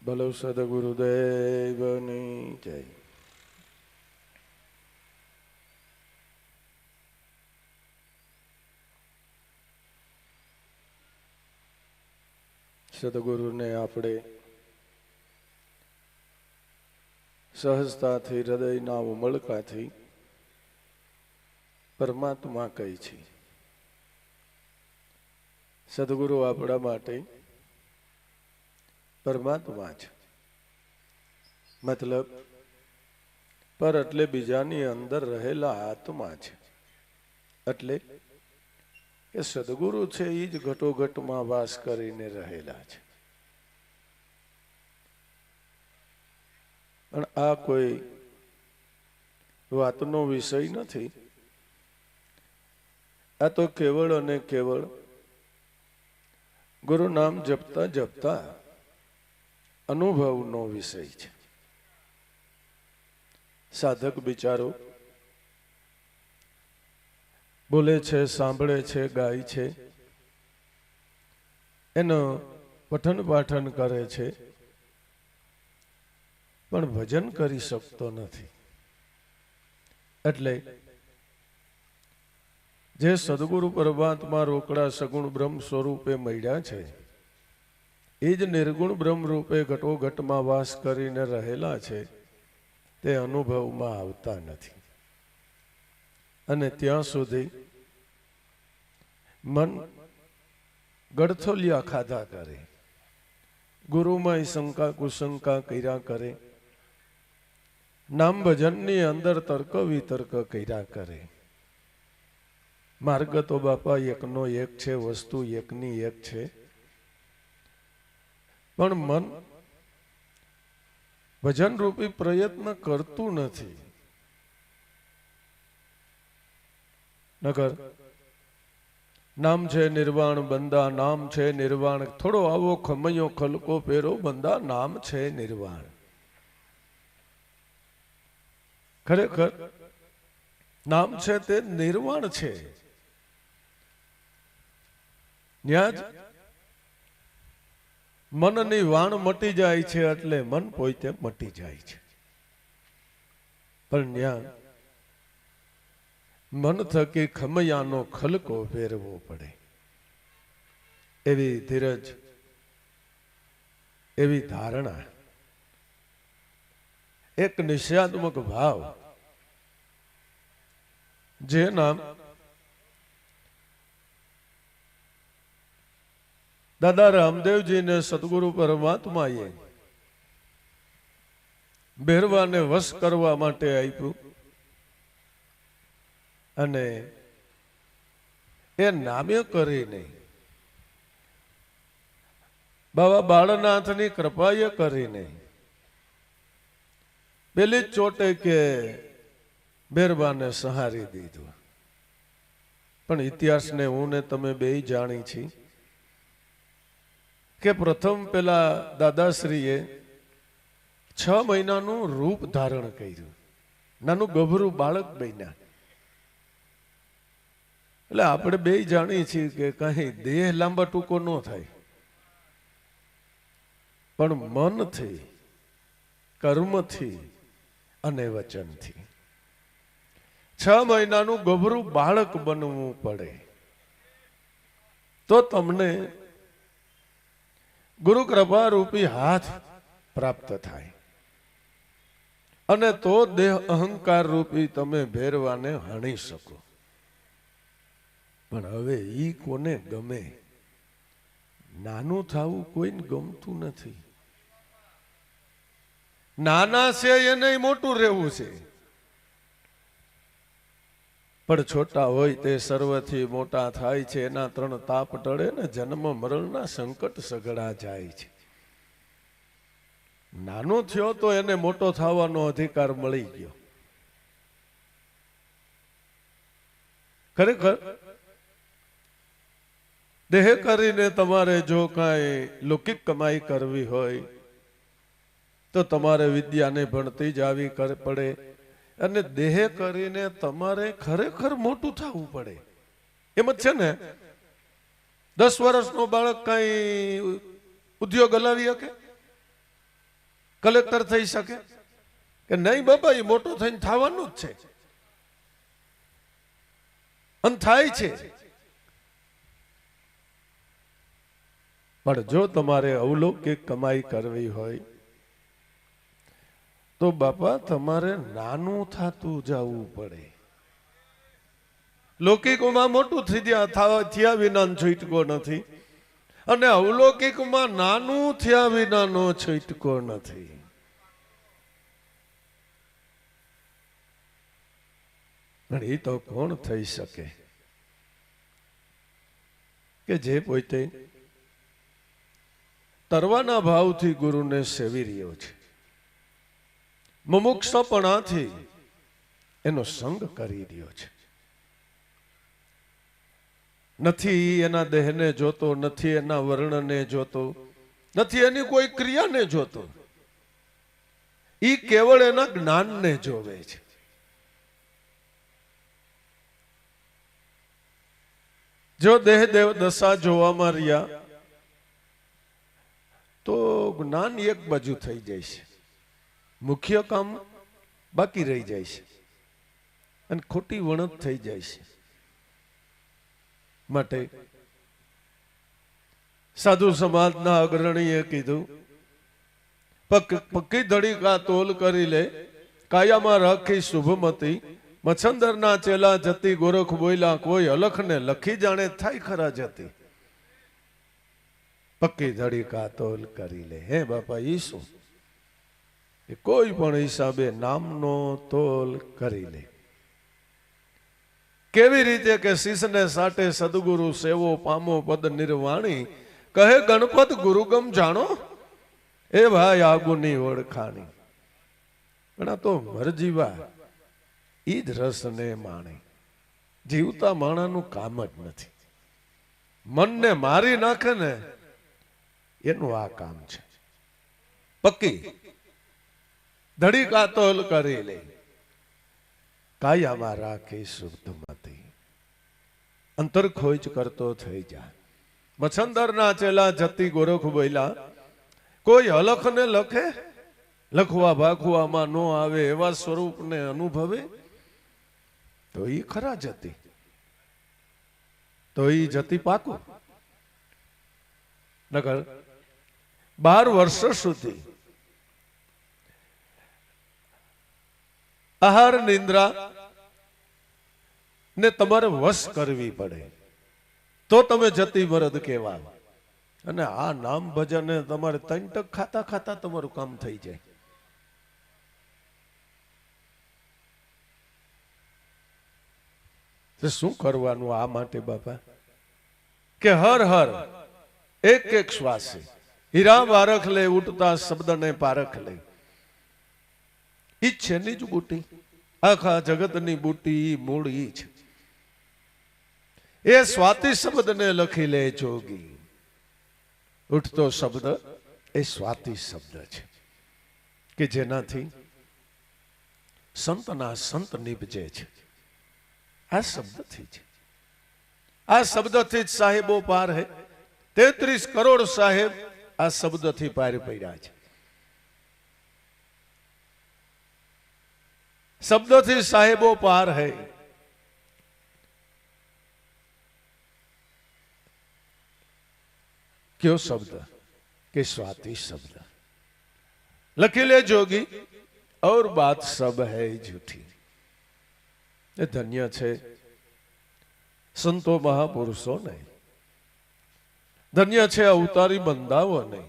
બોલો સદગુરુદેવની જય. સદગુરુને આપણે સહજતાથી હૃદયના ઉમળકાથી પરમાત્મા કહી છે. સદગુરુ આપણા માટે પરમાત્મા છે. મતલબ પર એટલે બીજાની અંદર રહેલા આત્મા છે. એટલે કે સદગુરુ છે એ જ ઘટોઘટમાં વાસ કરીને રહેલા છે. પણ આ કોઈ વાતનો વિષય નથી. આ તો કેવળ અને કેવળ ગુરુ નામ જપતા જપતા અનુભવનો વિષય છે. સાધક બિચારો બોલે છે, સાંભળે છે, ગાય છે, એનો પઠન પાઠન કરે છે, પણ ભજન કરી શકતો નથી. એટલે જે સદગુરુ પરમાત્મા રોકડા સગુણ બ્રહ્મ સ્વરૂપે મળ્યા છે એ જ નિર્ગુણ બ્રહ્મ રૂપે ઘટોઘટમાં વાસ કરીને રહેલા છે, તે અનુભવમાં આવતા નથી. અને ત્યાં સુધી મન ગડથોલિયા ખાધા કરે, ગુરુમાં શંકા કુશંકા કર્યા કરે, નામ ભજનની અંદર તર્ક વિતર્ક કર્યા કરે. માર્ગ તો બાપા એકનો એક છે, વસ્તુ એકની એક છે, પણ મન ભજન રૂપી પ્રયત્ન કરતું નથી. નગર નામ છે નિર્વાણ બંદા, નામ છે નિર્વાણ, થોડો આવો ખમૈયો ખલકો પહેરો બંદા, નામ છે નિર્વાણ. ખરેખર નામ છે તે નિર્વાણ છે. ન્યા જ મનની વાણ મટી જાય છે, એટલે મન પોતે મટી જાય છે. પણ ન્યા મન થકી ખમૈયાનો ખલકો ફેરવો પડે. એવી ધીરજ, એવી ધારણા, એક નિશ્ચયાત્મક ભાવ, જે નામ દાદા રામદેવજીને સદગુરુ પરમાત્માએ ભેરવાને વશ કરવા માટે આપ્યું. અને એ નામે કરીને બાબા બાળનાથની કૃપાએ કરીને પેલી જ ચોટે કે ભેરવાને સહારી દીધું. પણ ઇતિહાસને હું ને તમે બે જાણી છીએ કે પ્રથમ પેલા દાદાશ્રીએ 6 મહિનાનું રૂપ ધારણ કર્યું, નાનું ગભરું બાળક બન્યા. એટલે આપણે બે જાણીએ છીએ કે કઈ દેહ લાંબા ટૂંકો ન થાય, પણ મનથી, કર્મથી અને વચનથી 6 મહિનાનું ગભરું બાળક બનવું પડે તો તમને ગુરુ કૃપા રૂપી હાથ પ્રાપ્ત થાય, અને તો દેહ અહંકાર રૂપી તમે ભેરવાને હણી શકો. પણ હવે ઈ કોને ગમે? નાનું થવું કોઈને ગમતું નથી. નાના છે એને મોટું રહેવું છે, પણ છોટા હોય તે સર્વથી મોટા થાય છે. એના 3 તાપ ટળે ને જન્મ મરણના સંકટ સઘળા જાય છે. નાનો થયો તો એને મોટો થવાનો અધિકાર મળી ગયો. ખરેખર દેહ કરીને તમારે જો કાંઈ લૌકિક કમાઈ કરવી હોય તો તમારે વિદ્યાને ભણતી જ આવી પડે, અને દેહ કરીને તમારે ખરેખર મોટું થવું પડે. એમ જ છે ને, 10 વર્ષનો બાળક કઈ ઉદ્યોગ હલાવી શકે? કલેક્ટર થઈ શકે કે નહીં બાપા, એ મોટો થઈને થવાનું જ છે અને થાય છે. પણ જો તમારે અવલૌકિક કમાઈ કરવી હોય તો બાપા તમારે નાનું થતું જવું પડે. લૌકિકમાં મોટું થયા વિના છૂટકો નથી અને અવલૌકિકમાં નાનું થયા વિનાનો છૂટકો નથી. એ તો કોણ થઈ શકે કે જે પોતે તરવાના ભાવથી ગુરુને સેવી રહ્યો છે, મુમુક્ષપણાથી એનો સંગ કરી રહ્યો છે. નથી એના દેહને જોતો, નથી એના વર્ણને જોતો, નથી એની કોઈ ક્રિયાને જોતો, ઈ કેવળ એના જ્ઞાનને જોવે છે. જો દેહ દેવ દશા જોવામાં રહ્યા તો જ્ઞાન એક બાજુ થઈ જાય છે, મુખ્ય કામ બાકી રહી જાય છે અને ખોટી વણત થઈ જાય છે. માટે સાધુ સમાજના અગ્રણીએ કીધું, પક્કી ધડી કા તોલ કરી લે, કાયામાં રાખી શુભમતી, મચ્છંદરના ચેલા જતી, ગોરખ બોયલા કોઈ અલખને લખી જાણે થાય ખરા જતી. પક્કી ધડી કા તોલ કરી લે. હે બાપા, ઈ શું? એ કોઈ પણ હિસાબે નામનો તોલ કરી લે. કેવી રીતે કે શિષને સાટે સદગુરુ સેવો પામો પદ નિર્વાણી, કહે ગણપત ગુરુગમ જાણો, એ ભાઈ આગુની ઓળખાણી. પણ આ તો મરજીવા ઈ જ રસને માણે. જીવતા માણાનું કામ જ નથી. મનને મારી નાખે ને એનું આ કામ છે. પક્કી ધડી કાતોલ કરી લે, કાયામાં રાખી શુદ્ધમતી, અંતર ખોજ કરતો થઈ જાય. મચ્છંદરના ચેલા જતી, ગોરખ બોયલા કોઈ હલખને લખે, લખવા ભાખવામાં નો આવે એવા સ્વરૂપને અનુભવે તો ઈ ખરા જતી, તો ઈ જતી પાકું. નગર 12 વર્ષ સુધી આહાર નિંદ્રા ને તમારે વશ કરવી પડે તો તમે જતી મરદ કહેવાય. અને આ નામ ભજન તમારે 3 ટક ખાતા ખાતા તમારું કામ થઈ જાય. શું કરવાનું આ માટે બાપા? કે હર હર એક એક શ્વાસે હીરા વારખ લે, ઉઠતા શબ્દને પારખ લે. ઈ છે ની જ બુટી, આખા જગતની બુટી મૂળ ઈ છે. એ સ્વાતિ શબ્દને લખી લે જોગી. ઉઠતો શબ્દ એ સ્વાતિ શબ્દ છે કે જેનાથી સંતના સંત નિપજે છે. આ શબ્દથી છે. આ શબ્દથી જ સાહેબો પાર હે. 33 કરોડ સાહેબ આ શબ્દથી પાર પડ્યા છે. શબ્દથી સાહેબો પાર હે. क्यों शब्द के स्वाति शब्द लखी ले जोगी और बात सब है झूठी. ये धन्य छे संतो महापुरुषों ने, धन्य छे अवतारी बंदाओ ने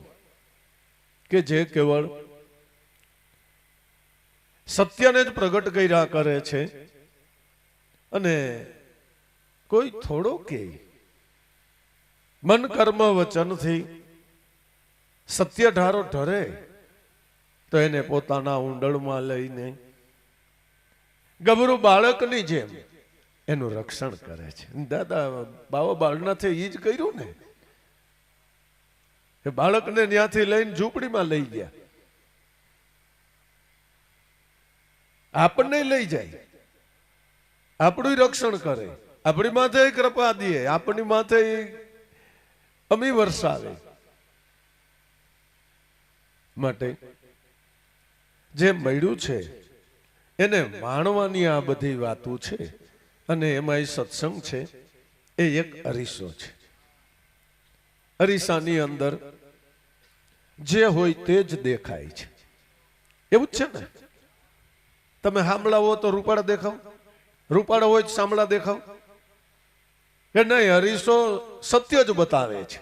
के जे केवल सत्यने ज प्रगट कर्या करे छे अने कोई थोड़ो के मन कर्म वचन थी सत्य ढारो ढरे तो एने पोताना ऊंडल में लईने गभरू बाळकनी जेम एनु रक्षण करे छे. दादा बावा बाळनाथे ई ज कर्युं ने. ए बाळकने न्याथी लईने झूंपड़ीमां लई गया. आपने लई जाय, आपणुं रक्षण करे, आपणी माथे कृपा दिए, आपणी माथे अमी वरसावे. માટે જે મળ્યું છે એને માણવાની આ બધી વાતો છે, અને એમાં સત્સંગ છે એ એક અરીસો છે. અરીસાની અંદર જે હોય તે જ દેખાય છે. એવું જ છે ને? તમે સાંભળા હો તો રૂપાળા દેખાવ, રૂપાળા હોય તો સાંભળા દેખાવ કે નહીં? અરીસો સત્ય જ બતાવે છે.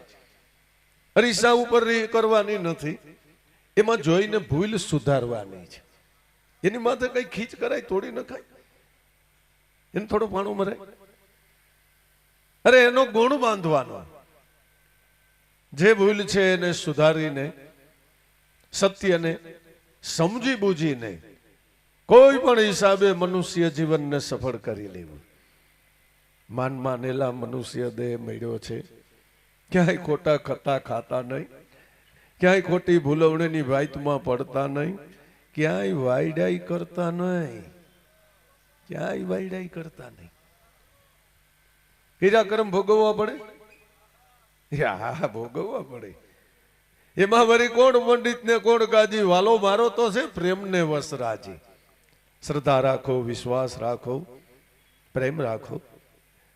અરીસા ઉપર કરવાની નથી, એમાં જોઈને ભૂલ સુધારવાની છે. એની માથે કઈ ખીચ કરાય, તોડી નખાય, એને થોડું પાણું મરાય. અરે એનો ગુણ બાંધવાનો. જે ભૂલ છે એને સુધારીને, સત્યને સમજી બૂજીને કોઈ પણ હિસાબે મનુષ્ય જીવનને સફળ કરી લેવું. માનેલા મનુષ્ય દેહ મળ્યો છે, ક્યાંય ખોટા ખતા ખાતા નહીં, ક્યાંય ખોટી ભૂલવણીની વાતમાં પડતા નહીં, ક્યાંય વાયડાઈ કરતા નહીં, ક્યાંય વાયડાઈ કરતા નહીં. ક્રિયાકર્મ ભોગવવા પડે, હા ભોગવવા પડે. એમાં વળી કોણ પંડિત ને કોણ ગાજી? વાલો મારો તો છે પ્રેમને વસ રાજી. શ્રદ્ધા રાખો, વિશ્વાસ રાખો, પ્રેમ રાખો,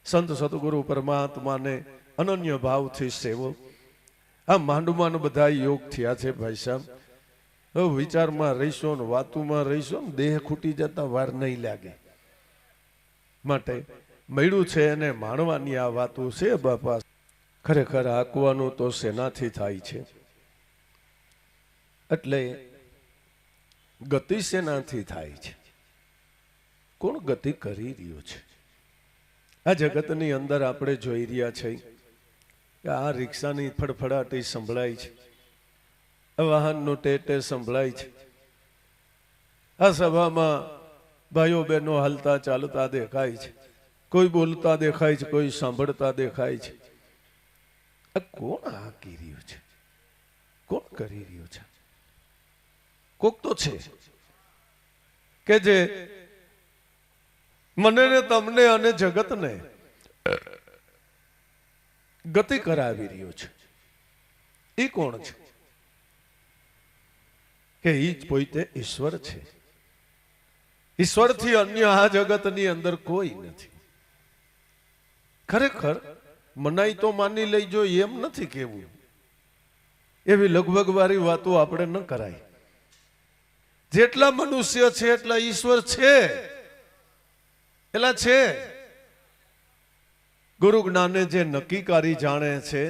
સંત સદગુરુ પરમાત્માને અનન્ય ભાવથી સેવો. આ માંડમાં બધા યોગ થયા છે ભાઈ સાહેબ. હવે વિચારમાં રહીશો ને વાતુમાં રહીશો ને દેહ ખૂટી જતા વાર નહીં લાગે. માટે મળ્યું છે એને માણવાની આ વાતો છે બાપા. ખરેખર આંકવાનું તો શેનાથી થાય છે? એટલે ગતિ શેનાથી થાય છે? કોણ ગતિ કરી રહ્યું છે? આ જગતની અંદર આપણે જોઈ રહ્યા છે કે આ રિક્ષાની ફડફડાટી સંભળાય છે, વાહનનું ટેટે સંભળાય છે. આ સભામાં ભાઈઓ બહેનો હાલતા ચાલતા દેખાય છે, કોઈ બોલતા દેખાય છે, કોઈ સાંભળતા દેખાય છે. આ કોણ હાકી રહ્યું છે? કોણ કરી રહ્યું છે? કોક તો છે કે જે મને ને તમને અને જગતને ગતિ કરાવી રહ્યો છે. એ કોણ છે? કે એ જ પોતે ઈશ્વર છે. ઈશ્વરથી અન્ય આ જગતની અંદર કોઈ નથી. ખરેખર મનાઈ તો માની લઈ જો એમ નથી કેવું. એવી લગભગ વાળી વાતો આપણે ન કરાય. જેટલા મનુષ્ય છે એટલા ઈશ્વર છે, એટલા છે. ગુરુ જ્ઞાને જે નક્કીકારી જાણે છે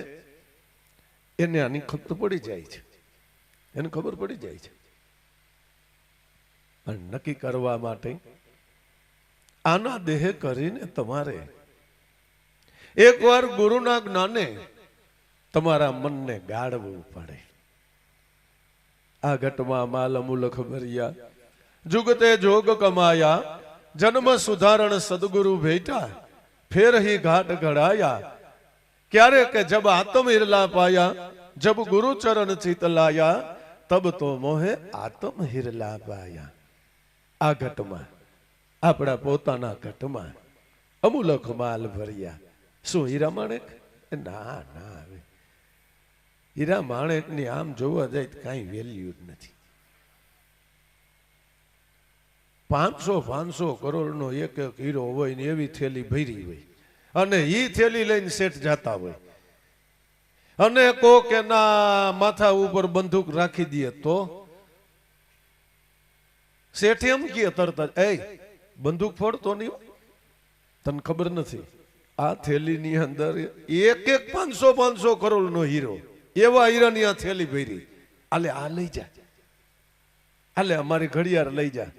એને આની ખબર પડી જાય છે, એને ખબર પડી જાય છે. પણ નક્કી કરવા માટે આના દેહ કરીને તમારે એકવાર ગુરુના જ્ઞાને તમારા મનને ગાળવું પડે. આ ઘટમાં માલ અમૂલખ ભર્યા, જુગતે જોગ કમાયા, જન્મ સુધારણ સદગુરુ ભેટા, ફેર હી ઘાટ ઘડાયા. ક્યારે કે જબ આત્મ હિરલા પાયા, જબ ગુરુ ચરણ ચિત લાયા, તબ તો મોહે આત્મ હિરલા પાયા. આ ઘટમાં, આપણા પોતાના ઘટમાં અમૂલખ માલ ભર્યા. શું હીરા માણેક? ના ના, હવે હીરા માણેક ની આમ જોવા જાય તો કઈ વેલ્યુ જ નથી. 500 કરોડ નો એક એક હીરો હોય ને એવી થેલી ભરી હોય, અને ઈ થેલી લઈને શેઠ જાતા હોય, અને કોક એના માથા ઉપર બંદૂક રાખી દે તો શેઠ એમ કે તરત જ, એ બંદૂક ફોડતો નહીં, તને ખબર નથી આ થેલીની અંદર એક 500 કરોડ નો હીરો, એવા હીરાની આ થેલી ભરી. આલે આ લઈ જા, આલે અમારી ઘડિયાળ લઈ જા,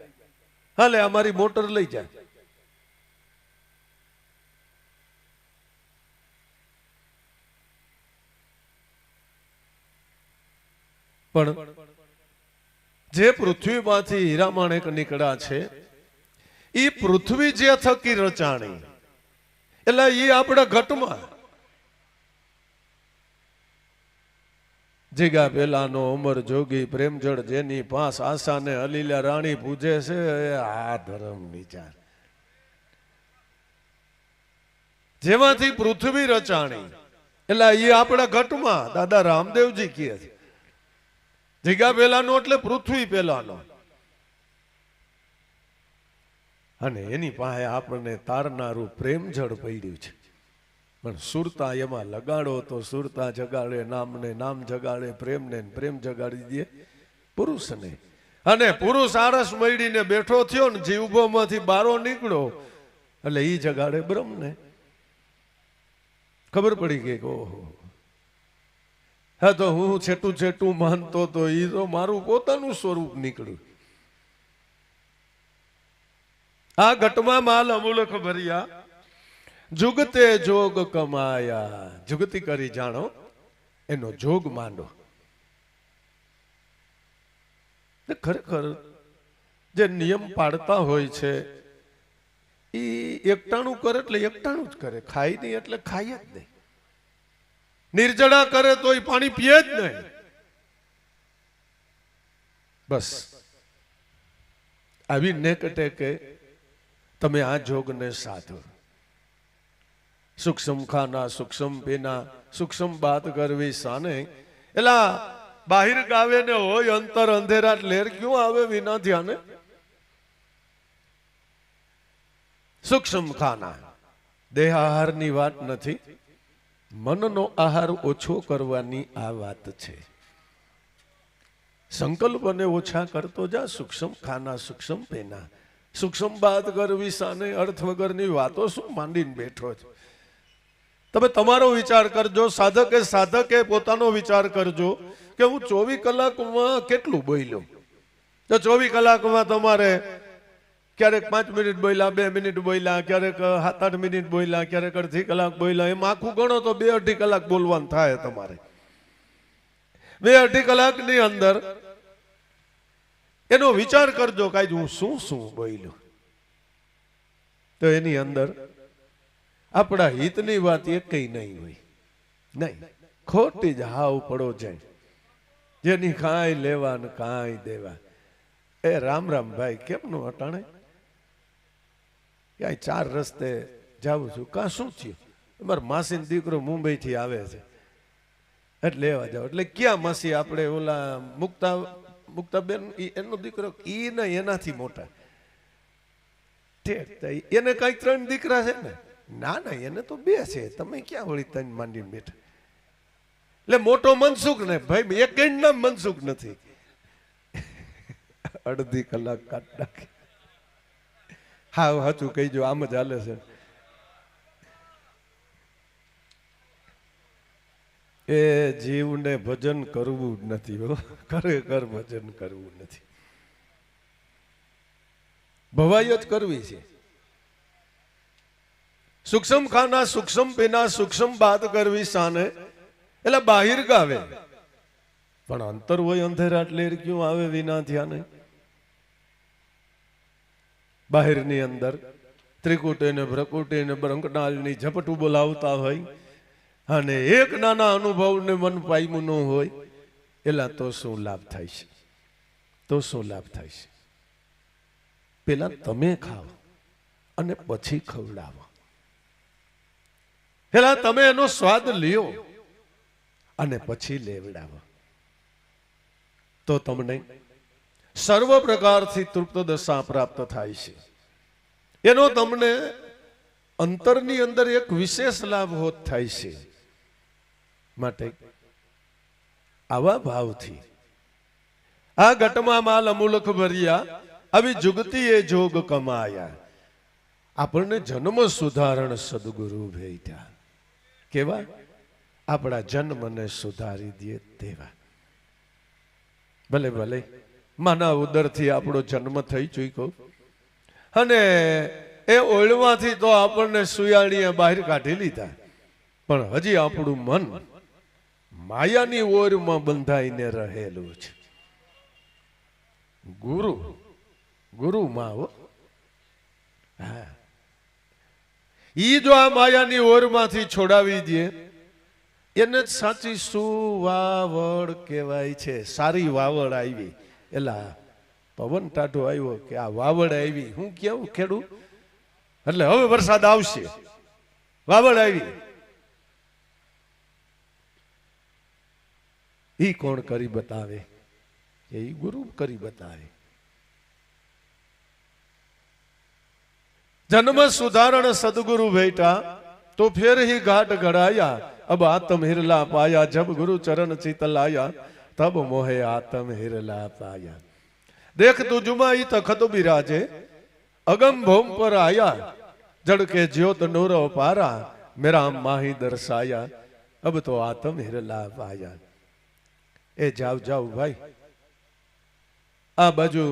હાલે અમારી મોટર લઈ જા. પણ જે પૃથ્વીમાંથી હીરા માણેક નીકળ્યા છે એ પૃથ્વી જે થકી રચાણી, એટલે એ આપણા ઘટમાં જીગા પેલાનો અમર જોગી પ્રેમજળ જેની પાસ આશાને અલીલા રાણી પૂજે છે. આ ધર્મ વિચાર જેમાંથી પૃથ્વી રચાણી, એટલે એ આપણા ઘટમાં દાદા રામદેવજી કહે છે જીગા પેલાનો એટલે પૃથ્વી પેલાનો. અને એની પાસે આપણને તારનારું પ્રેમ જળ પડ્યું છે. પણ સુરતા એમાં લગાડો તો સુરતા જગાડે નામને, નામ જગાડે પ્રેમને, પ્રેમ જગાડી દે પુરુષને. અને પુરુષ આરસ મળીને બેઠો થયો ને જીવભોમાંથી બારો નીકળ્યો એટલે ઈ જગાડે બ્રહ્મને. ખબર પડી ગઈ કે ઓહો, હા તો હું છેટું છેટું માનતો તો ઈ તો મારું પોતાનું સ્વરૂપ નીકળ્યું. આ ઘટમાં માલ અમૂલક ભર્યા, જુગતે જોગ કમાયા. જુગતી કરી જાણો, એનો જોગ માંડો. ખરેખર જે નિયમ પાડતા હોય છે એ એકટાણું કરે એટલે એકટાણું જ કરે, ખાય નહીં એટલે ખાય જ નહીં. નિર્જળા કરે તો એ પાણી પીએ જ નહીં. બસ આવી નેકટે કે તમે આ જોગને સાધો. સૂક્ષ્મ ખાના સૂક્ષ્મ પીના સૂક્ષ્મ બાત કરવી સાને. એલા બાહિર ગાવે ને હોય અંતર અંધેરા લેર ક્યું આવે વિના ધ્યાને. સૂક્ષ્મ ખાના દેહ આહારની વાત નથી, મનનો આહાર ઓછો કરવાની આ વાત છે. સંકલ્પને ઓછા કરતો જા. સૂક્ષ્મ ખાના સૂક્ષ્મ પીના સૂક્ષ્મ બાત કરવી સાને. અર્થ વગરની વાતો શું માંડીને બેઠો છે. તમે તમારો વિચાર કરજો, સાધકે પોતાનો વિચાર કરજો કે હું 24 કલાકમાં કેટલું બોલ્યો. તો 24 કલાકમાં તમારે ક્યારેક 5 મિનિટ બોલ્યા, 2 મિનિટ બોલ્યા, ક્યારેક 7-8 મિનિટ બોલ્યા, ક્યારેક અડધી કલાક બોલ્યા. એમ આખું ગણો તો 2-2.5 કલાક બોલવાનું થાય તમારે. 2-2.5 કલાકની અંદર એનો વિચાર કરજો કે હું શું શું બોલ્યો. તો એની અંદર આપણા હિતની વાત એકઈ નહીં હોય. નહીં, ખોટી જ હાવ પડો જાય, જેની કાંઈ લેવા ને કાંઈ દેવા. એ રામ રામ ભાઈ કેમનું અટાણે ક્યાંય 4 રસ્તે જાઉં છું. કાં શું થયું? અમારા માસીનો દીકરો મુંબઈથી આવે છે એટલે લેવા જાવ. એટલે ક્યાં માસી આપણે ઓલા મુક્તાબેન એનો દીકરો ઈ નહીં એનાથી મોટા ઠેક. એને કઈ 3 દીકરા છે ને? ના ના, એને તો 2 છે. તમે ક્યાં વળી 3 માંડીને બેઠા? એટલે મોટો મનસુખ ને ભાઈ, એક નામ મનસુખ નથી. અડધી કલાક કાઢ નાખી. હા સાચું કહીજો, આમ જ હાલે છે. એ જીવને ભજન કરવું જ નથી હો, ખરેખર ભજન કરવું નથી, ભવાઈ જ કરવી છે. સૂક્ષ્મ ખાના સૂક્ષ્મ પીના સૂક્ષ્મ બાત કરવી સાને. એટલે બાહિર ગાવે પણ અંતર હોય અંધેરા લેર ક્યું આવે વિના ધ્યાને. બાહિરની અંદર ત્રિકુટી ને ભ્રકુટી ને બ્રંકનાલની ઝપટું બોલાવતા હોય અને એક નાના અનુભવને મન પામ્યું ન હોય, એલા તો શું લાભ થાય છે? તો શું લાભ થાય છે? પેલા તમે ખાઓ અને પછી ખવડાવો. પેલા તમે એનો સ્વાદ લ્યો અને પછી લેવડાવો, તો તમને સર્વ પ્રકારથી તૃપ્ત દશા પ્રાપ્ત થાય છે. એનો તમને અંતરની અંદર એક વિશેષ લાભ હોત થાય છે. માટે આવા ભાવથી આ ઘટમાં માલ અમૂલક ભર્યા, આવી જુગતી એ જોગ કમાયા. આપણને જન્મ સુધારણ સદગુરુ ભેટ્યા. કેવા? આપણા જન્મને સુધારી દે તેવા. ભલે ભલે માના ઉદરથી આપણો જન્મ થઈ ચૂક્યો અને એ ઓળમાંથી તો આપણને સુયાણીએ બહાર કાઢી લીધા, પણ હજી આપણું મન માયાની ઓરમાં બંધાઈને રહેલું છે. ગુરુ માં હા, ઈ જો આ માયાની ઓરમાંથી છોડાવી દે એને જ સાચી સુવાવડ કહેવાય છે. સારી વાવડ આવી, એલા પવન ટાઢો આવ્યો કે આ વાવડ આવી. હું કેવું ખેડૂ, એટલે હવે વરસાદ આવશે, વાવડ આવી. ઈ કોણ કરી બતાવે? એ ગુરુ કરી બતાવે. जन्म सुधारण सदगुरु भेटा तो फिर ही घाट घड़ाया अब आत्म हिरला पाया जब गुरु चरण चितलाया तब मोहे आत्म हिरला पाया। देख तू जुमाई तखत बिराजे अगम भौम पर आया जड़ के ज्योत नूर पारा मेरा माही दर्शाया अब तो आत्म हिरला पाया। ए जाओ जाओ भाई आ बाजू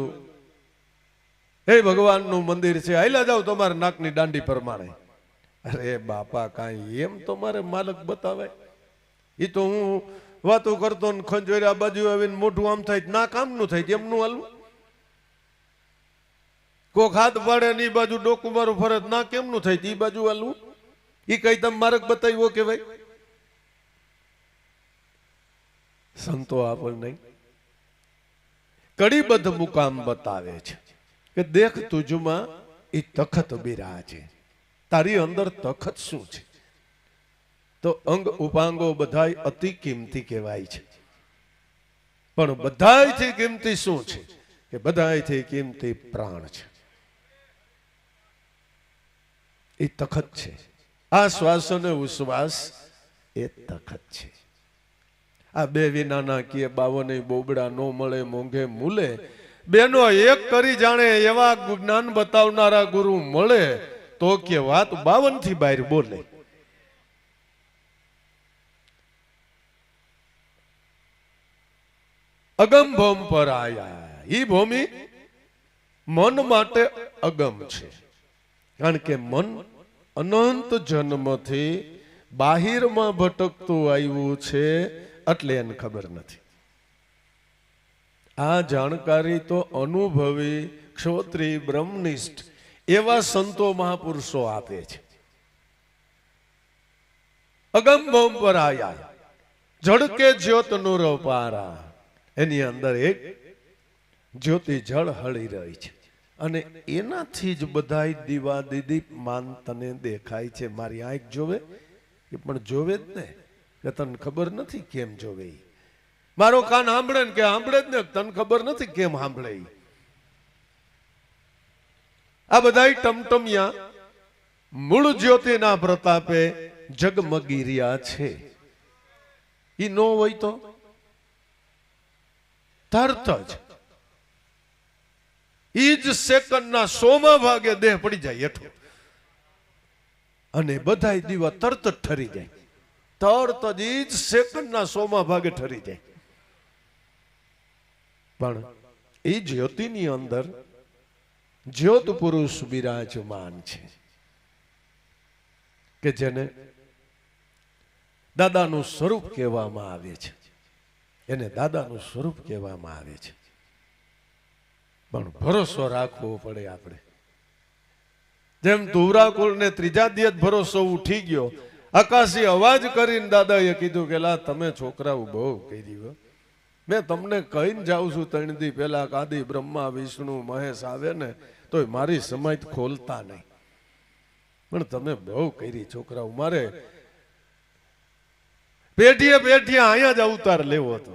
हे भगवान नु मंदिर से आयला जाओ तुम्हारे नाकनी दांडी प्रमाणे। अरे बापा काई एम तो मारे मालक बतावे ई तो हूँ वातो करतो ने खंजोरा बाजू आवीने मोठું આમ થાય ના કામનું થાય એમનું હાલવું કોક હાથ પાડે ને ઈ બાજુ ડોકું મારું ફરજ ના કેમનું થાય ઈ બાજુ હાલવું ઈ કઈ તમે માર્ગ બતાવ્યો કે ભાઈ સંતો આપણને કડીબદ્ધ મુકામ બતાવે છે કે દેખ તુજમાં ઈ તખત બિરાજે તારી અંદર તખત શું છે તો અંગ ઉપાંગો બધાય અતિ કિંમતી કહેવાય છે પણ બધાયથી કિંમતી શું છે કે બધાયથી કિંમતી પ્રાણ છે એ તખત છે આ શ્વાસ અને ઉશ્વાસ એ તખત છે। આ બે વિનાના કીએ 52 બોબડા નો મળે મોંઘે મૂલે બેનો એક કરી જાણે એવા જ્ઞાન બતાવનારા ગુરુ મળે તો કે વાત 52 થી બહાર બોલે। અગમ ભૌમ પર આયા ઈ ભૂમિ મન માટે અગમ છે કારણ કે મન અનંત જન્મથી બાહિરમાં ભટકતું આવ્યું છે એટલે એને ખબર નથી। આ જાણકારી તો અનુભવી ક્ષોત્રી બ્રહ્મનિષ્ઠ એવા સંતો મહાપુરુષો આપે છે। અગમ ભૌમ પર આયા જડકે જ્યોત નૂર પારા એની અંદર એક જ્યોતિ જળ હળી રહી છે અને એનાથી જ બધાય દીવા દીદીપ માન તને દેખાય છે। મારી આંખ જોવે એ પણ જોવે જ ને કે તને ખબર નથી કેમ જોવે મારો કાન સાંભળે ને કે સાંભળે જ ને તને ખબર નથી કેમ સાંભળે। આ બધાય ટમટમિયા મૂળ જ્યોતિના પ્રતાપે જગમગી રહ્યા છે। ઈ નો હોય તો તરત જ ઈ જ સેકન્ડના 100મા ભાગે દેહ પડી જાય હેઠો અને બધાય દીવા તરત જ ઠરી જાય તરત જ ઈ જ સેકન્ડના 100મા ભાગે ઠરી જાય। પણ એ જ્યોતિની અંદર જ્યોત પુરુષ બિરાજમાન છે કે જેને દાદાનું સ્વરૂપ કહેવામાં આવે છે એને દાદાનું સ્વરૂપ કહેવામાં આવે છે। પણ ભરોસો રાખવો પડે આપણે જેમ ધુવરાકુળને ત્રીજા દિવસ ભરોસો ઉઠી ગયો આકાશી અવાજ કરીને દાદાએ કીધું કે લા તમે છોકરાઓ બહુ કરી હો મેં તમને કહીને જાઉં છું 3 દી પહેલા આદિ બ્રહ્મા વિષ્ણુ મહેશ આવે ને તોય મારી સમાજ ખોલતા નહીં પણ તમે બહુ કરી છોકરાઓ મારે પેઢીએ પેઢીએ અહીંયા જ અવતાર લેવો હતો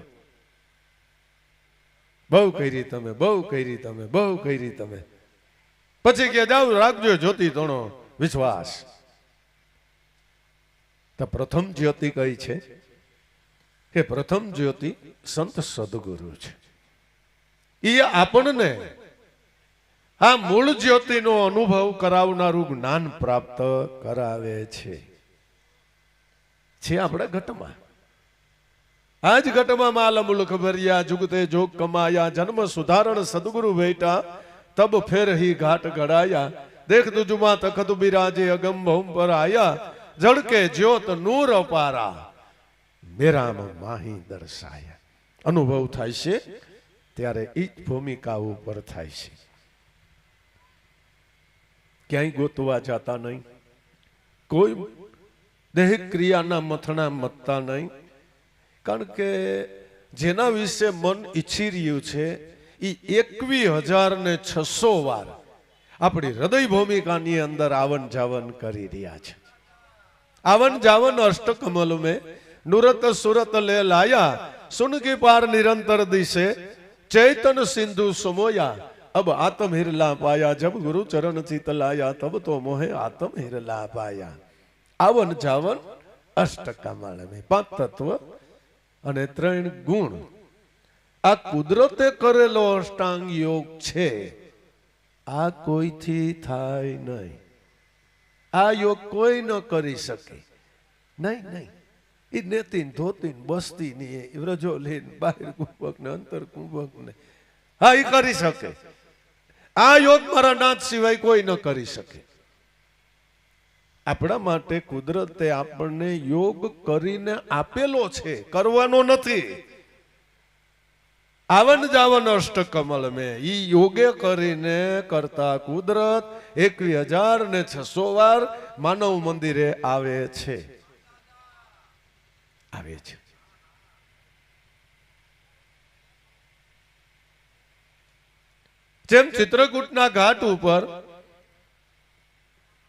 બહુ કરી તમે બહુ કરી તમે બહુ કરી તમે પછી કે જાવ રાખજો જ્યોતિ તણો વિશ્વાસ। તો પ્રથમ જ્યોતિ કઈ છે કે પ્રથમ જ્યોતિ સંત સદગુરુ છે। એ આપણને આ મૂળ જ્યોતિનો અનુભવ કરાવનારું જ્ઞાન પ્રાપ્ત કરાવે છે આપણે ઘટમાં આજ ઘટમાં માલ મુલક ભર્યા જુગતે જોગ કમાયા જન્મ સુધારણ સદગુરુ બેટા તબ ફેર ही घाट घड़ाया देख तुझमा तखत बिराजे अगम भौम पर आया जड़के ज्योत नूर अपारा मेरा माही दर्शाया। अनुभव થાય છે ત્યારે ઈ ભૂમિકા ઉપર થાય છે ક્યાંય ગોતવા જાતા નહીં કોઈ દેહ ક્રિયાના મથણા મતતા નહીં કારણ કે જેના વિશે મન ઈચ્છી રહ્યું છે એ 21,600 વાર આપણી હૃદય ભૂમિકાની અંદર આવન જાવન કરી રહ્યા છે। આવન જાવન અષ્ટકમલ में नुरत सुरत ले लाया सुन की पार निरंतर दिशे चैतन सिंधु समोया अब आत्म हिरला पाया जब गुरु चरण चित लाया तब तो मोहे आत्म हिरला पाया। आवन जावन अष्ट कमल में 5 तत्व અને 3 ગુણ આ કુદરતે કરેલો અષ્ટાંગ યોગ છે। આ કોઈથી થાય નહીં, આ યોગ કોઈ ન કરી શકે। નહીં નહીં, એ નેતી ધોતી બસ્તી ની વ્રજો લઈને બહાર કુંભક ને અંતર કુંભક ને હા એ કરી શકે। આ યોગ મારા નાથ સિવાય કોઈ ન કરી શકે। આપણા માટે કુદરતે આપણને યોગ કરીને આપેલો છે, કરવાનો નથી। આવન જાવન અષ્ટ કમલ મેં ઈ યોગે કરીને કરતા કુદરત 21,600 વાર માનવ મંદિરે આવે છે। જેમ ચિત્રકૂટના ઘાટ ઉપર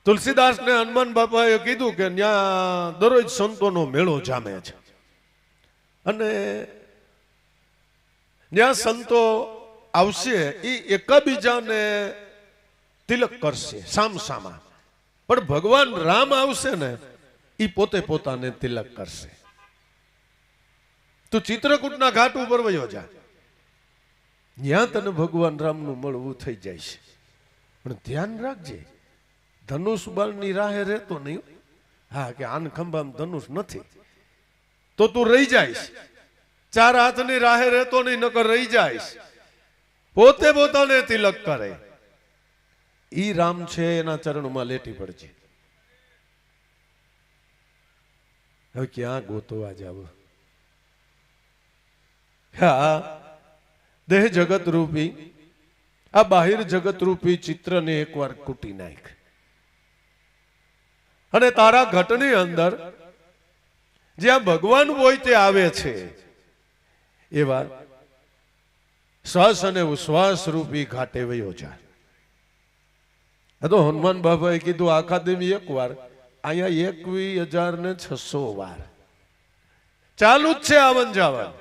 તુલસીદાસ ને હનુમાન બાપાએ કીધું કે ત્યાં દરરોજ સંતોનો મેળો જામે છે અને ત્યાં સંતો આવશે એ એકબીજાને તિલક કરશે સામસામા, પણ ભગવાન રામ આવશે ને એ પોતે પોતાને તિલક કરશે। તું ચિત્રકૂટના ઘાટ ઉપર વયો જા, ત્યાં તને ભગવાન રામનું મળવું થઈ જાય છે। પણ ધ્યાન રાખજે, ધનુષ બાળની રાહે રહેતો નહીં। હા કે આન ખંભામાં ધનુષ નથી તો તું રહી જાઈશ, 4 હાથની રાહે રહેતો નહીં નકર રહી જાઈશ। પોતે પોતાને તિલક કરે, ઈ રામ છે એના ચરણમાં લેટી પડજે। હવે ક્યાં ગોતવા જાવ? હા, દેહ જગત રૂપી આ બાહિર જગત રૂપી ચિત્રને એકવાર કૂટી નાખ અને તારા ઘટની અંદર જ્યાં ભગવાન હોય તે આવે છે એવા શ્વાસ અને ઉશ્વાસ રૂપી ઘાટે વયો જા। તો હનુમાન બાબાએ કીધું આખા દેવી એક વાર, અહીંયા 21,600 વાર ચાલુ જ છે આવન જાવન।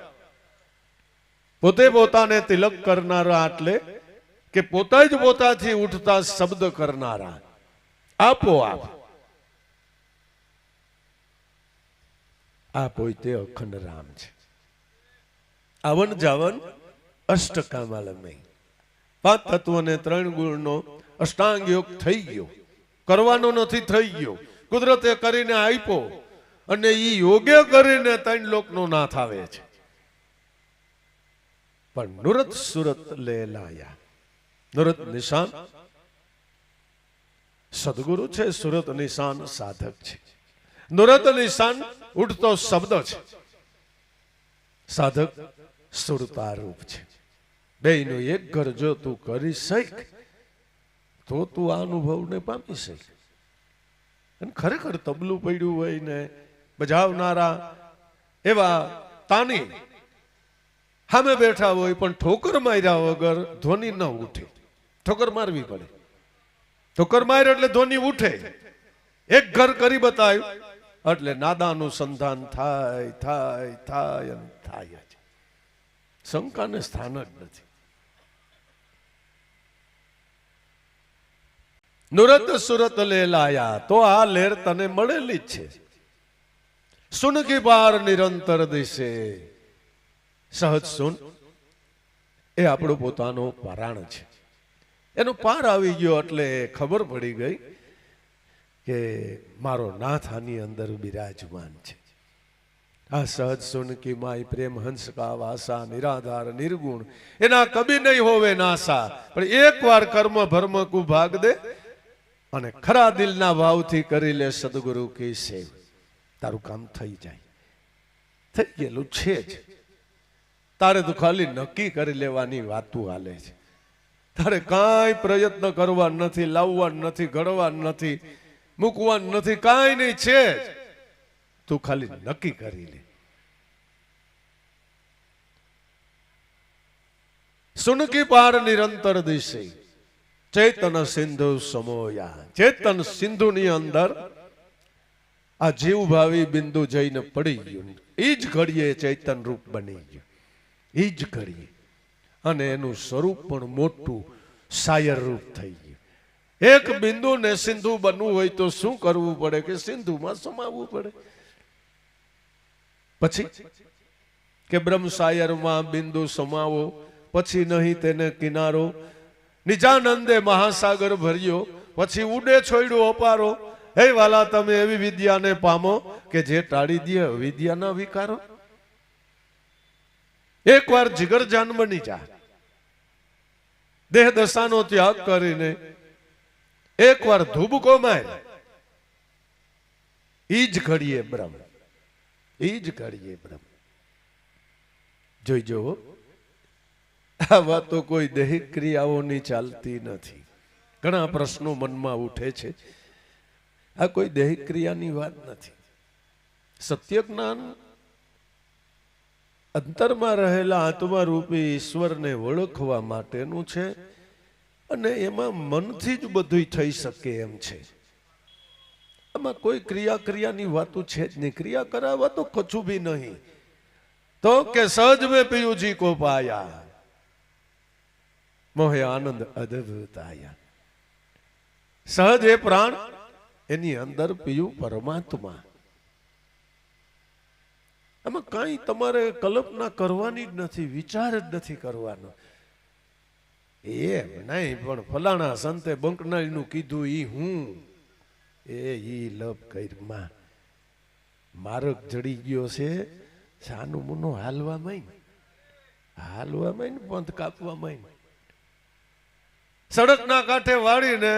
પોતે પોતાને તિલક કરનારા એટલે કે પોતા જ પોતાથી ઉઠતા શબ્દ કરનારા આપોઆપ આ પોતે અખંડ રામ છે। આવન જાવન અષ્ટ કામાલમય 5 તત્વ ને 3 ગુણનો અષ્ટાંગ યોગ થઈ ગયો, કરવાનો નથી, થઈ ગયો। કુદરતે કરીને આપ્યો અને ઈ યોગે કરીને 3 લોકનો નાથ આવે છે। પણ નુરત સુરત લે લાયા, નુરત નિશાન સદગુરુ છે, સુરત નિશાન સાધક છે। નુરત નિશાન ઉઠતો શબ્દ છે, સાધક સુરતા રૂપ છે। બેયનું એક ઘર જો તું કરી શક તો તું આ અનુભવને પામી શક। અને ખરેખર તબલું પડ્યું હોય ને બજાવનારા એવા તાની સામે બેઠા હોય પણ ઠોકર માર્યા વગર ધ્વનિ ન ઉઠે। ઠોકર મારવી પડે, ઠોકર માર્યો એટલે ધ્વનિ ઉઠે। એક ઘર કરી બતાવ્યું એટલે નાદાનું સંધાન થાય થાય થાય અને થાય જ, શંકાને સ્થાન જ નથી। નુરત સુરત લે લાયા તો આ લેર તને મળેલી જ છે। સુન કી પાર નિરંતર દિશે, સહજ સુન એ આપણો પોતાનો પારાણ છે। એનો પાર આવી ગયો એટલે ખબર પડી ગઈ કે મારો નાથ આની અંદર બિરાજમાન છે। આ સહજ સુન કી માય પ્રેમ હંસ કા વાસા, નિરાધાર નિર્ગુણ એના કભી નહીં હોવે નાસા। પણ એકવાર કર્મ ભર્મ કુ ભાગ દે અને ખરા દિલના ભાવથી કરી લે સદગુરુ કી સેવ, તારું કામ થઈ જાય। થઈ ગયેલું છે જ, તારે તો ખાલી નક્કી કરી લેવાની વાતું હાલે છે। તારે કાંઈ પ્રયત્ન કરવા નથી, લાવવા નથી, ઘડવા નથી, મૂકવા નથી, કાંઈ નહીં છે જ, તું ખાલી નક્કી કરી લે। સુન કી પાર નિરંતર દિશે, ચૈતન સિંધુ સમોયા। ચેતન સિંધુની અંદર આ જીવ ભાવી બિંદુ જઈને પડી ગયું, એ જ ઘડીએ ચૈતન રૂપ બની ગયું, એ જ ઘડીએ। અને એનું સ્વરૂપ પણ મોટું, શાયર રૂપ થઈ ગયું. એક બિંદુ ને સિંધુ બનવું હોય તો શું કરવું પડે કે સિંધુમાં સમાવવું પડે. પછી કે બ્રહ્મ શાયરમાં બિંદુ સમાવો, પછી નહીં તેને કિનારો, નિજાનંદે મહાસાગર ભર્યો, પછી ઉડે છોડ્યો અપારો. હે વાલા તમે એવી વિદ્યાને પામો કે જે ટાળી દે વિદ્યાના વિકારો. એકવાર જીગરજાન બની જા, દેહ દશાનો ત્યાગ કરીને એકવાર ધુબકો માર, ઈ જ ઘડીએ બ્રહ્મ, ઈ જ ઘડીએ બ્રહ્મ. જોઈજો આ વાતો કોઈ દૈહિક ક્રિયાઓની ચાલતી નથી. ઘણા પ્રશ્નો મનમાં ઉઠે છે. આ કોઈ દૈહિક ક્રિયાની વાત નથી. સત્ય જ્ઞાન અંતરમાં રહેલા આત્મારૂપી ઈશ્વરને ઓળખવા માટેનું છે અને એમાં મનથી જ બધું થઈ શકે એમ છે. આમાં કોઈ ક્રિયાની વાતો છે જ નહીં. ક્રિયા કરાવવા તો કશું ભી નહીં. તો કે સહજ में पियू जी को पाया, મોહે આનંદ અદ્ભુત આયા. સહજ એ પ્રાણ, એની અંદર પીયું પરમાત્મા. આમાં કઈ તમારે કલ્પના કરવાની જ નથી, વિચાર જ નથી કરવાનો. એમ નહીં પણ ફલાણા સંતે બંકનાળીનું કીધું ઈ હું ઈ લપ કરમાં માર્ગ જડી ગયો છે. સાનું મુનો હાલવા માંય પંથ કાપવા માંય. સડકના કાંઠે વાળીને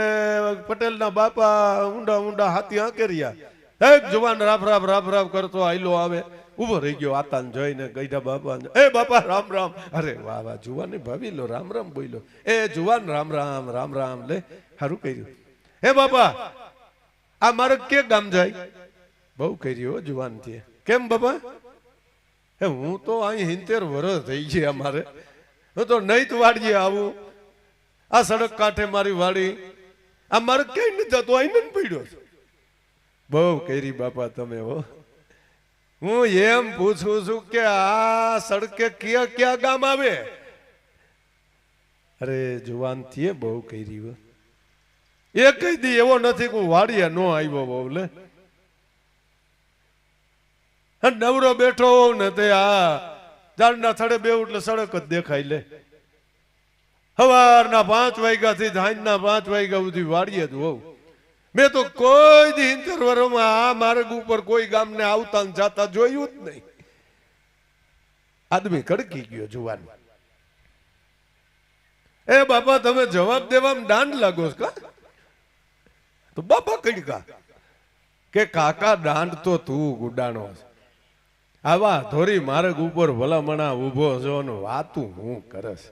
પટેલના બાપા ઊંડા ઊંડા હાથી આંકેર્યા. એક જુવાન રાફ રાફ કરતો આયલો આવે, ઉભો રહી ગયો આતાને જોઈને. ગઈઢા બાપા, એ બાપા રામ રામ. અરે વાહ વાહ, જુવાને ભાવી લો, રામ રામ બોલ્યો. એ જુવાન રામ રામ રામ રામ. લે સારું કર્યું. હે બાપા આ મારે કે ગામ જાય? બહુ કર્યું જુવાન થી. કેમ બાપા? હે હું તો અહીં 70 વર્ષ થઈ ગયા મારે, હું તો નહીં જ વાડીએ આવું. આ સડક કાંઠે મારી વાડી, આ મારે ક્યાંય નથી જતો, અહીં નથી પડ્યો. બહુ કરી બાપા તમે હો. હું એમ પૂછું છું કે આ સડકે ક્યાં ગામ આવે? અરે જુવાન થી બહુ કરી હો. એ કહી દી એવો નથી કે વાડિયા નો આવ્યો બહુ. લે નવરો બેઠો હોવ ને તે આ ઝાડના થડે બે એટલે સડક જ દેખાય. લે સવારના 5 વાગ્યા થી સાંજના 5 વાગ્યા સુધી વાડીએ જ હોવ. મેં તો કોઈ દી 70 વર્ષમાં આ માર્ગ ઉપર કોઈ ગામને આવતા ને જાતા જોયું જ નહીં. આદમી કડકી ગયો જુવાન. એ બાપા તમે જવાબ દેવામાં દાંડ લાગો છો કા? તો બાપા કડકા કે કાકા દાંડ તો તું ગુડાણો. આવા ધોરી માર્ગ ઉપર ભલામણા ઉભો છો ને વાતું હું કરસ.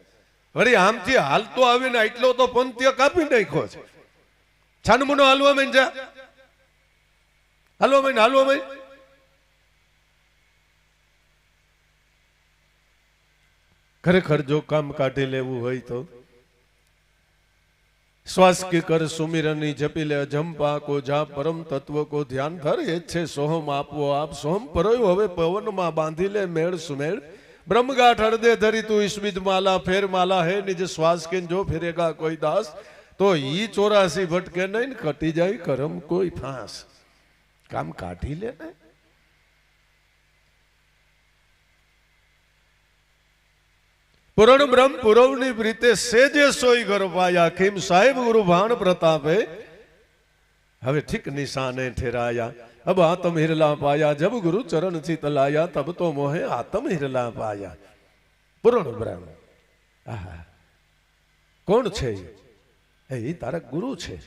વળી આમથી હાલતો આવીને એટલો તો પંથ્ય કાપી નાખ્યો છે. છાનમુનો હાલવા માંડ જા, હાલવા માંડ. ખરેખર જો કામ કાઢી લેવું હોય તો શ્વાસ की कर सुमिरनी जपी ले अजंपा को जा परम तत्व को ध्यान धर એ છે સોહમ આપવો આપ. સોહમ પરોયો હવે પવનમાં બાંધી લે મેળ સુમેળ. ब्रह्मगाठ हृदय धरी तू ईस्मित माला फेर माला है निज श्वास के जो फिरेगा कोई दास. तो ई 84 भटके नहीं कटी जाए करम कोई फांस. काम काटी ले ने. पुरण ब्रह्म पुरवनी प्रीते सेजे सोई घर पाया. खीम साहेब गुरु भान प्रतापे हवे ठीक निशाने ठहराया. अब आत्म हिरला पाया जब गुरु चरण थी तलाया. तब तो मोहे आत्म हिरला पाया. पुरण ब्रह्म કોણ છે? એ તારા ગુરુ છે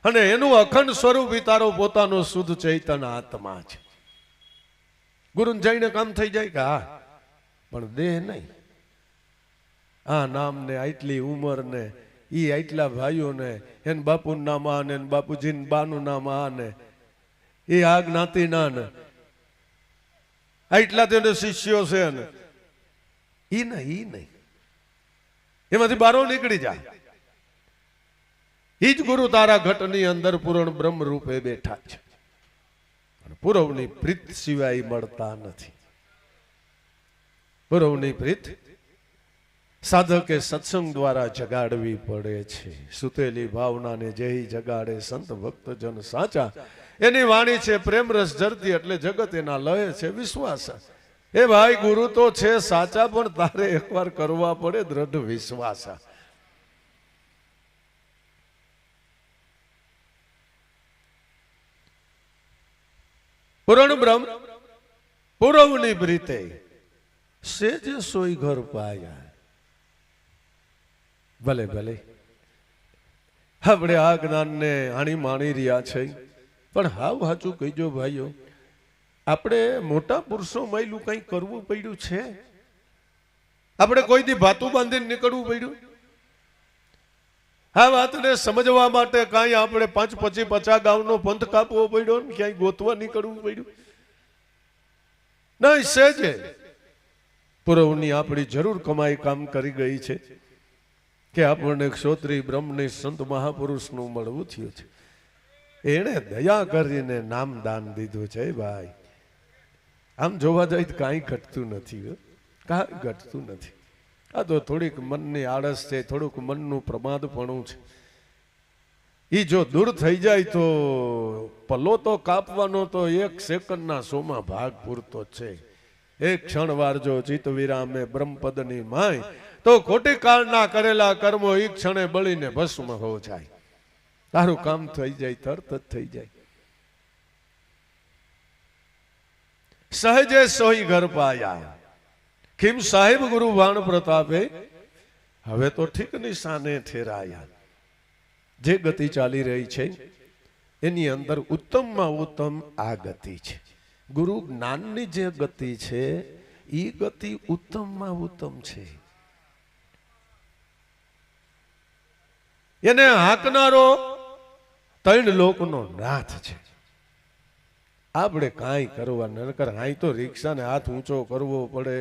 અને એનું અખંડ સ્વરૂપ તારો પોતાનો શુદ્ધ ચૈતન્ય આત્મા છે. ગુરુને જઈને કામ થઈ જાય કે હા, પણ દેહ નહીં. આ નામ ને આટલી ઉંમર ને ઈ આટલા ભાઈઓ ને એન બાપુનું નામ આ ને બાપુજીનું બાનું નામ આ ને એ આ જ્ઞાતિ ના ને આટલા તેને શિષ્યો છે ને ઈ નહીં. એમાંથી બારો નીકળી જાય. ઈ જ ગુરુ તારા ઘટની અંદર પૂર્ણ બ્રહ્મ રૂપે બેઠા છે. પુરવની પ્રીત સિવાય મળતા નથી. પુરવની પ્રીત સાધકે સત્સંગ દ્વારા જગાડવી પડે છે. સુતેલી ભાવનાને જેહી જગાડે સંત ભક્તજન સાચા. એની વાણી છે પ્રેમ રસ જરતી, એટલે જગત એના લય છે વિશ્વાસ. એ ભાઈ ગુરુ તો છે સાચા, પણ તારે એકવાર કરવા પડે દ્રઢ વિશ્વાસ. પુરણ બ્રહ્મ પુરવની પ્રીતે સેજ સોઈ ઘર પાયા. ભલે ભલે આપણે આ જ્ઞાનને આણી માણી રહ્યા છે, પણ હાવ સાચું કહીજો ભાઈઓ, આપણે મોટા પુરુષો મયલું કંઈ કરવું પડ્યું છે? આપણે કોઈ દી ભાતું બાંધીને નીકળવું પડ્યું? આ વાતને સમજવા માટે કાંઈ આપણે 5-50 ગામનો પંથ કાપવો પડ્યો ને ક્યાંય ગોતવા નીકળવું પડ્યું? નહીં, સેજે પુરવની આપણી જરૂર કમાઈ કામ કરી ગઈ છે કે આપણને ક્ષોત્રી બ્રહ્મની સંત મહાપુરુષનું મળવું થયું છે. એણે દયા કરીને નામ દાન દીધું છે ભાઈ. આમ જોવા જાય તો કાંઈ ઘટતું નથી, કાંઈ ઘટતું નથી. આ તો થોડીક મનની આળસ છે, થોડુંક મનનું પ્રમાદપણું છે. એ જો દૂર થઈ જાય તો પલ્લો તો કાપવાનો તો 1 સેકન્ડના 100માં ભાગ પૂરતો છે. એક ક્ષણ વાર જો ચિત્ત વિરામે બ્રહ્મપદની માય, તો ખોટી કાળના કરેલા કર્મો એક ક્ષણે બળીને ભસ્મ હો જાય. તારું કામ થઈ જાય, તરત જ થઈ જાય. સહજે સોઈ ઘર પાયા. ખીમ સાહેબ ગુરુ વાણ પ્રતાપે હવે તો ઠીક નિશાને ઠેરાયા. જે ગતિ ચાલી રહી છે એની અંદર ઉત્તમમાં ઉત્તમ આ ગતિ છે. ગુરુ જ્ઞાનની જે ગતિ છે એ ગતિ ઉત્તમમાં ઉત્તમ છે. એને હાંકનારો 3 લોકનો નાથ છે. આપણે કાંઈ કરવા નકર હાઈ તો રિક્ષાને હાથ ઊંચો કરવો પડે.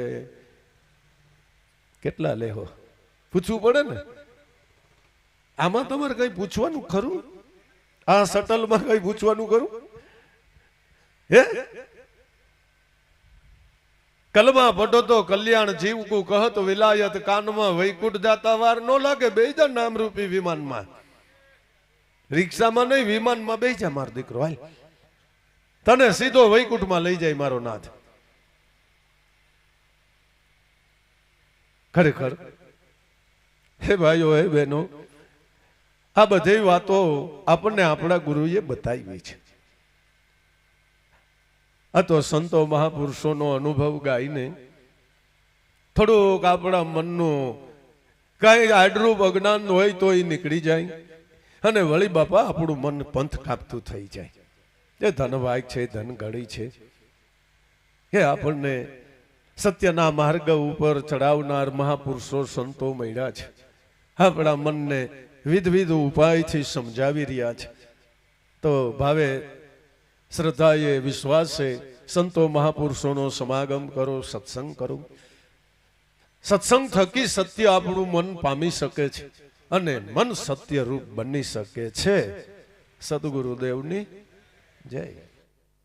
કેટલા લેહો પૂછવું પડે ને. આમાં તમારે કઈ પૂછવાનું ખરું? આ શટલમાં કઈ પૂછવાનું ખરું? હે કલમાં પટો તો કલ્યાણ જીવકું કહત વિલાયત કાનમાં વૈકુંઠ જાતા વાર નો લાગે. બેજા નામરૂપી વિમાનમાં, રિક્ષામાં નહીં, વિમાનમાં બેજા મારો દીકરો, હાલ તને સીધો વૈકુંઠમાં લઈ જાય મારો નાથ. ખરેખર હે ભાઈઓ, હે બહેનો, આ બધી વાતો આપણને આપણા ગુરુએ બતાવી છે. આ તો સંતો મહાપુરુષોનો અનુભવ ગાઈને થોડુંક આપણા મનનું કઈ આડરૂપ અજ્ઞાન હોય તો એ નીકળી જાય, અને વળી બાપા આપણું મન પંથ કાપતું થઈ જાય. એ ધનવાગ છે, ધન ગળી છે, એ આપણને સત્યના માર્ગ ઉપર ચડાવનાર મહાપુરુષો સંતો મળ્યા છે. આપણા મનને વિવિધ ઉપાયથી સમજાવી રહ્યા છે. તો ભાવે શ્રદ્ધાએ વિશ્વાસે સંતો મહાપુરુષોનો સમાગમ કરો, સત્સંગ કરો. સત્સંગ થકી સત્ય આપણું મન પામી શકે છે અને મન સત્ય રૂપ બની શકે છે. સદગુરુદેવની જય.